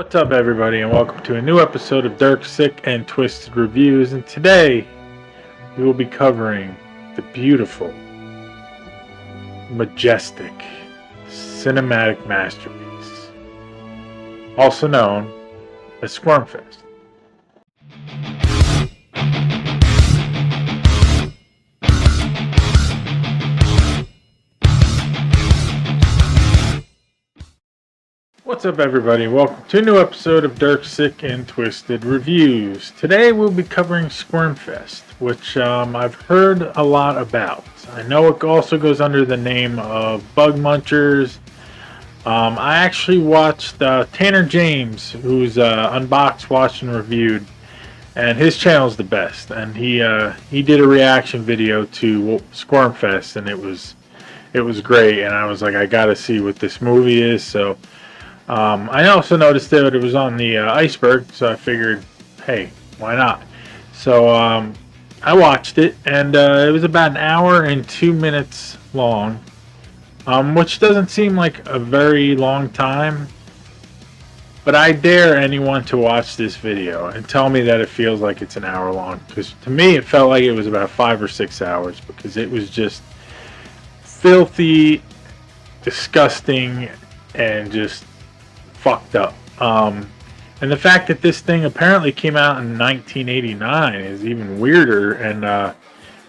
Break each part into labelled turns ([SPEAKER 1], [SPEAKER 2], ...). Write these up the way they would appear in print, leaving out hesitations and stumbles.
[SPEAKER 1] What's up, everybody, and welcome to a new episode of Dark, Sick, and Twisted Reviews. And today, we will be covering the beautiful, majestic, cinematic masterpiece, also known as Squirmfest. What's up, everybody? Welcome to a new episode of Dark, Sick, and Twisted Reviews. Today we'll be covering Squirmfest, which I've heard a lot about. I know it also goes under the name of Bug Munchers. I actually watched Tanner James, who's unboxed, watched, and reviewed, and his channel's the best. And he did a reaction video to Squirmfest, and it was great. And I was like, I gotta see what this movie is. So. I also noticed that it was on the iceberg, so I figured, hey, why not? So I watched it, and it was about an hour and 2 minutes long, which doesn't seem like a very long time, but I dare anyone to watch this video and tell me that it feels like it's an hour long, because to me it felt like it was about 5 or 6 hours, because it was just filthy, disgusting, and just fucked up. And the fact that this thing apparently came out in 1989 is even weirder. And I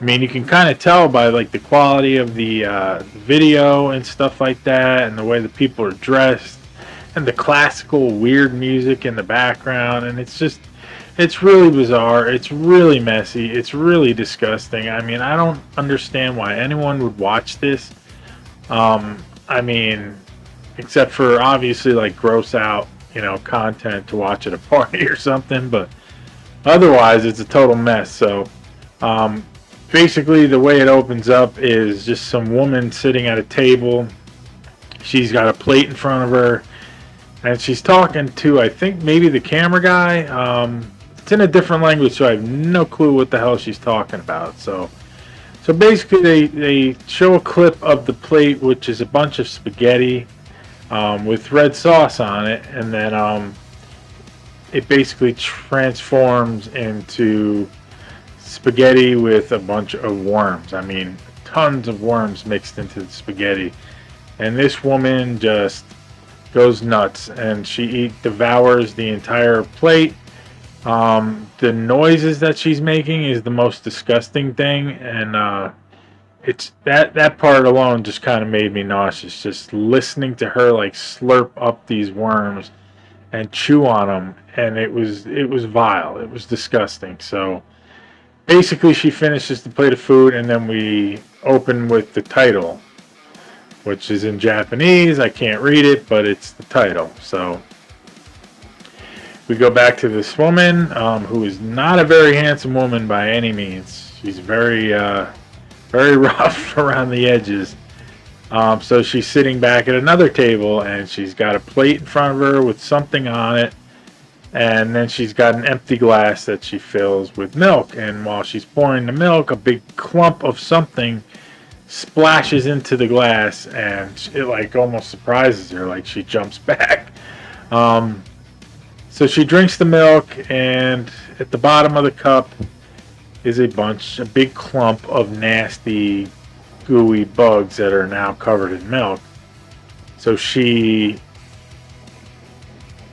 [SPEAKER 1] mean, you can kind of tell by like the quality of the video and stuff like that, and the way the people are dressed, and the classical weird music in the background. And it's really bizarre. It's really messy. It's really disgusting. I mean, I don't understand why anyone would watch this. I mean, except for obviously like gross out, content to watch at a party or something, but otherwise it's a total mess. So basically the way it opens up is just some woman sitting at a table. She's got a plate in front of her, and she's talking to, I think, maybe the camera guy. It's in a different language, so I have no clue what the hell she's talking about. So basically they show a clip of the plate, which is a bunch of spaghetti with red sauce on it, and then it basically transforms into spaghetti with a bunch of worms. I mean, tons of worms mixed into the spaghetti, and this woman just goes nuts, and she devours the entire plate. The noises that she's making is the most disgusting thing, and it's that part alone just kind of made me nauseous, just listening to her like slurp up these worms and chew on them. And it was vile. It was disgusting. So basically she finishes the plate of food, and then we open with the title, which is in Japanese. I can't read it, but it's the title. So we go back to this woman, who is not a very handsome woman by any means. She's very rough around the edges. So she's sitting back at another table, and she's got a plate in front of her with something on it, and then she's got an empty glass that she fills with milk. And while she's pouring the milk, a big clump of something splashes into the glass, and it like almost surprises her, like she jumps back. So she drinks the milk, and at the bottom of the cup is a big clump of nasty, gooey bugs that are now covered in milk. So she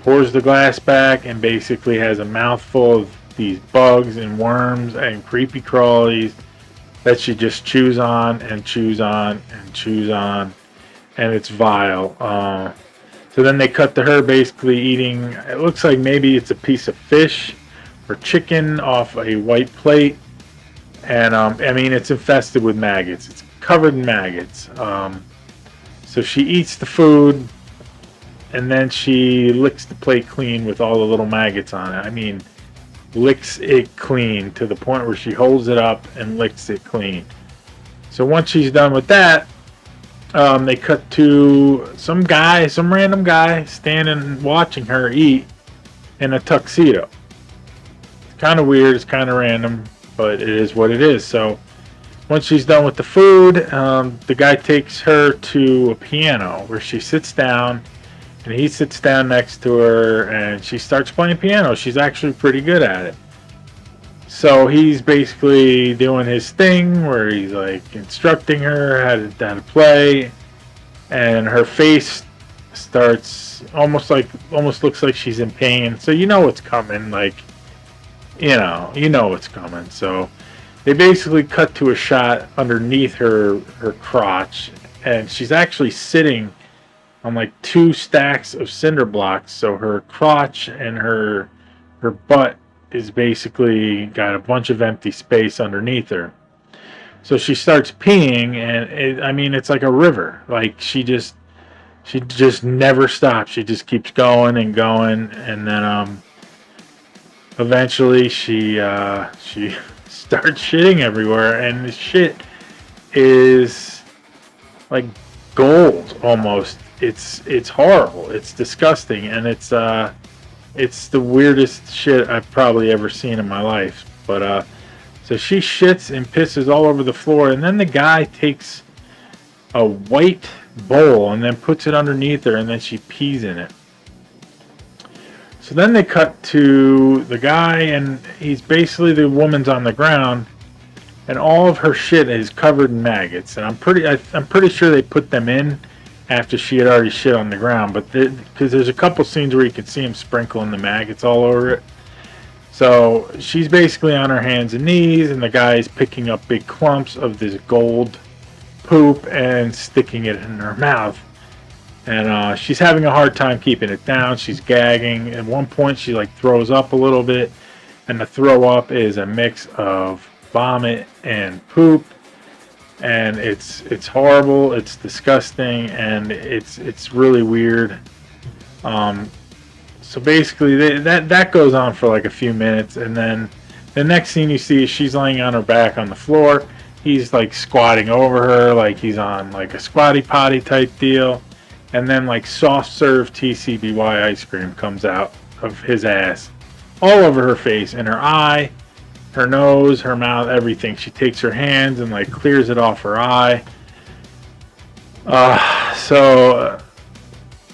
[SPEAKER 1] pours the glass back and basically has a mouthful of these bugs and worms and creepy crawlies that she just chews on and chews on and chews on, and it's vile. So then they cut to her basically eating, it looks like maybe it's a piece of fish or chicken off a white plate, and I mean, it's infested with maggots. It's covered in maggots. So she eats the food, and then she licks the plate clean with all the little maggots on it. I mean, licks it clean to the point where she holds it up and licks it clean. So once she's done with that, they cut to some random guy standing watching her eat in a tuxedo. It's kind of weird, it's kind of random, but it is what it is. So once she's done with the food, the guy takes her to a piano where she sits down And he sits down next to her, and she starts playing piano. She's actually pretty good at it. So he's basically doing his thing where he's like instructing her how to play, and her face starts almost looks like she's in pain. So you know what's coming, like you know what's coming. So they basically cut to a shot underneath her crotch, and she's actually sitting on like two stacks of cinder blocks. So her crotch and her butt is basically got a bunch of empty space underneath her. So she starts peeing, and I mean, it's like a river. Like she just never stops. She just keeps going and going, and then eventually she starts shitting everywhere, and the shit is like gold almost. It's horrible. It's disgusting, and it's the weirdest shit I've probably ever seen in my life. But so she shits and pisses all over the floor, and then the guy takes a white bowl and then puts it underneath her, and then she pees in it. So then they cut to the guy, and he's basically, the woman's on the ground, and all of her shit is covered in maggots. And I'm pretty sure they put them in after she had already shit on the ground, but because there's a couple scenes where you can see him sprinkling the maggots all over it. So she's basically on her hands and knees, and the guy's picking up big clumps of this gold poop and sticking it in her mouth. And she's having a hard time keeping it down. She's gagging. At one point, she like throws up a little bit, and the throw up is a mix of vomit and poop. And it's horrible, it's disgusting, and it's really weird. So basically that goes on for like a few minutes, and then the next scene you see is she's laying on her back on the floor. He's like squatting over her like he's on like a squatty potty type deal, and then like soft serve TCBY ice cream comes out of his ass all over her face, and her eye, her nose, her mouth, everything. She takes her hands and like clears it off her eye.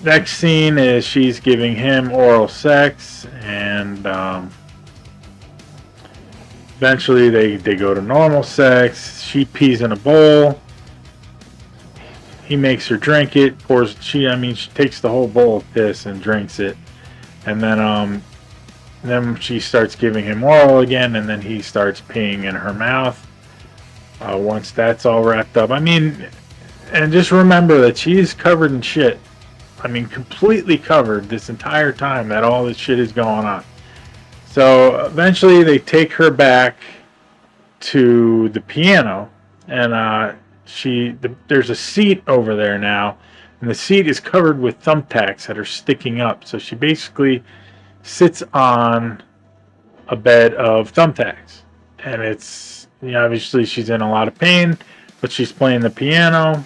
[SPEAKER 1] Next scene is she's giving him oral sex, and eventually they go to normal sex. She pees in a bowl. He makes her drink it. She takes the whole bowl of piss and drinks it, and then she starts giving him oral again, and then he starts peeing in her mouth. Once that's all wrapped up, and just remember that she's covered in shit. Completely covered this entire time that all this shit is going on. So eventually they take her back to the piano, and there's a seat over there now, and the seat is covered with thumbtacks that are sticking up. So she basically sits on a bed of thumbtacks, and it's obviously she's in a lot of pain, but she's playing the piano.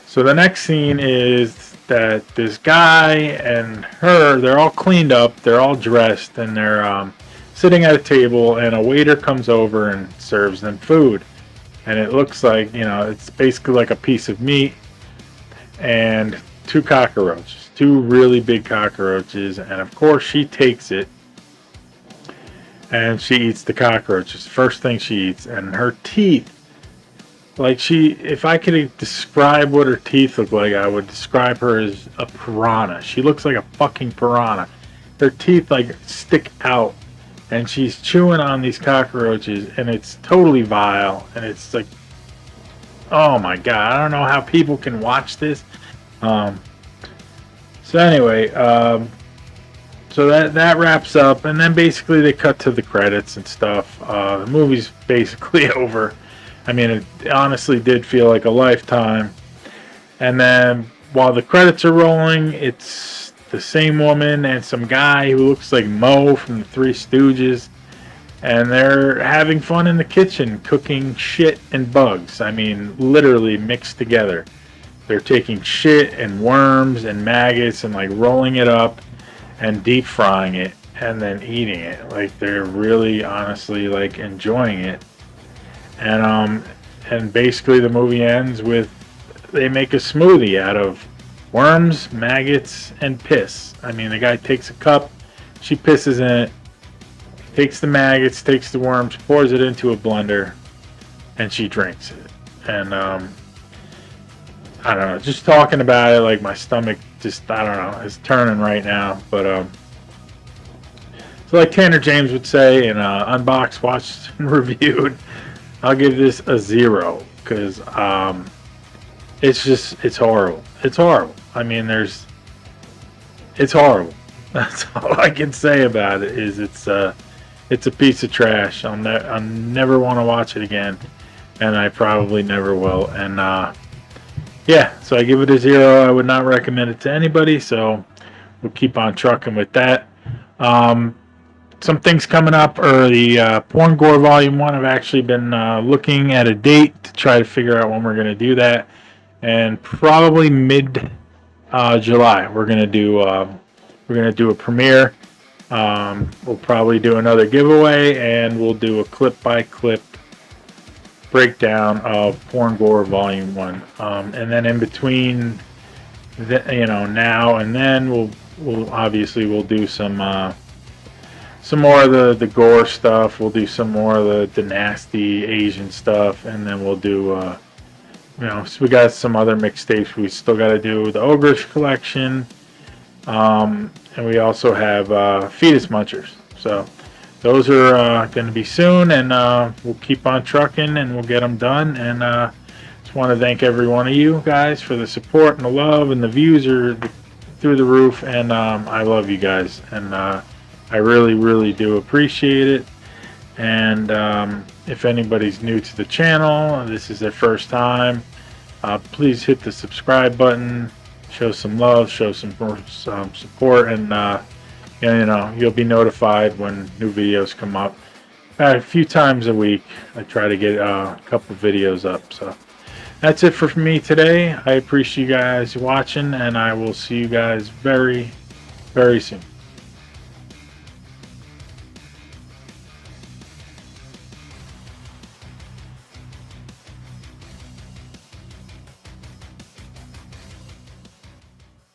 [SPEAKER 1] So the next scene is that this guy and her, they're all cleaned up, they're all dressed, and they're sitting at a table, and a waiter comes over and serves them food, and it looks like it's basically like a piece of meat and two cockroaches, two really big cockroaches, and of course she takes it and she eats the cockroaches. First thing she eats, and her teeth, if I could describe what her teeth look like, I would describe her as a piranha. She looks like a fucking piranha. Her teeth stick out, and she's chewing on these cockroaches, and it's totally vile, and it's like, oh my god, I don't know how people can watch this. So anyway, so that wraps up, and then basically they cut to the credits and stuff. The movie's basically over. It honestly did feel like a lifetime. And then while the credits are rolling, it's the same woman and some guy who looks like Moe from the Three Stooges, and they're having fun in the kitchen cooking shit and bugs. Literally mixed together. They're taking shit and worms and maggots and rolling it up and deep frying it and then eating it. They're really honestly enjoying it. And basically the movie ends with they make a smoothie out of Worms, maggots, and piss. I mean, the guy takes a cup, she pisses in it, takes the maggots, takes the worms, pours it into a blender, and she drinks it. And I don't know, just talking about it, like my stomach just, I don't know, is turning right now. But so like Tanner James would say in Unboxed, Watched, and Reviewed, I'll give this a 0 because it's horrible. It's horrible. I mean, it's horrible. That's all I can say about it. Is it's a piece of trash. I'll never want to watch it again, and I probably never will. And yeah, so I give it a 0. I would not recommend it to anybody. So we'll keep on trucking with that. Some things coming up are the Porn Gore Volume 1. I've actually been looking at a date to try to figure out when we're going to do that. And probably mid July we're going to do a premiere. We'll probably do another giveaway, and we'll do a clip-by-clip breakdown of Porn Gore Volume 1. And then in between, now and then, we'll obviously do some more of the gore stuff. We'll do some more of the nasty Asian stuff, and then we'll do so we got some other mixtapes we still got to do. The Ogrish collection, and we also have Fetus Munchers. So those are going to be soon, and we'll keep on trucking, and we'll get them done. And just want to thank every one of you guys for the support and the love, and the views are through the roof. And I love you guys, and I really, really do appreciate it. And if anybody's new to the channel, this is their first time, please hit the subscribe button, show some love, show some support, and you'll be notified when new videos come up. A few times a week I try to get a couple videos up. So that's it for me today. I appreciate you guys watching, and I will see you guys very, very soon.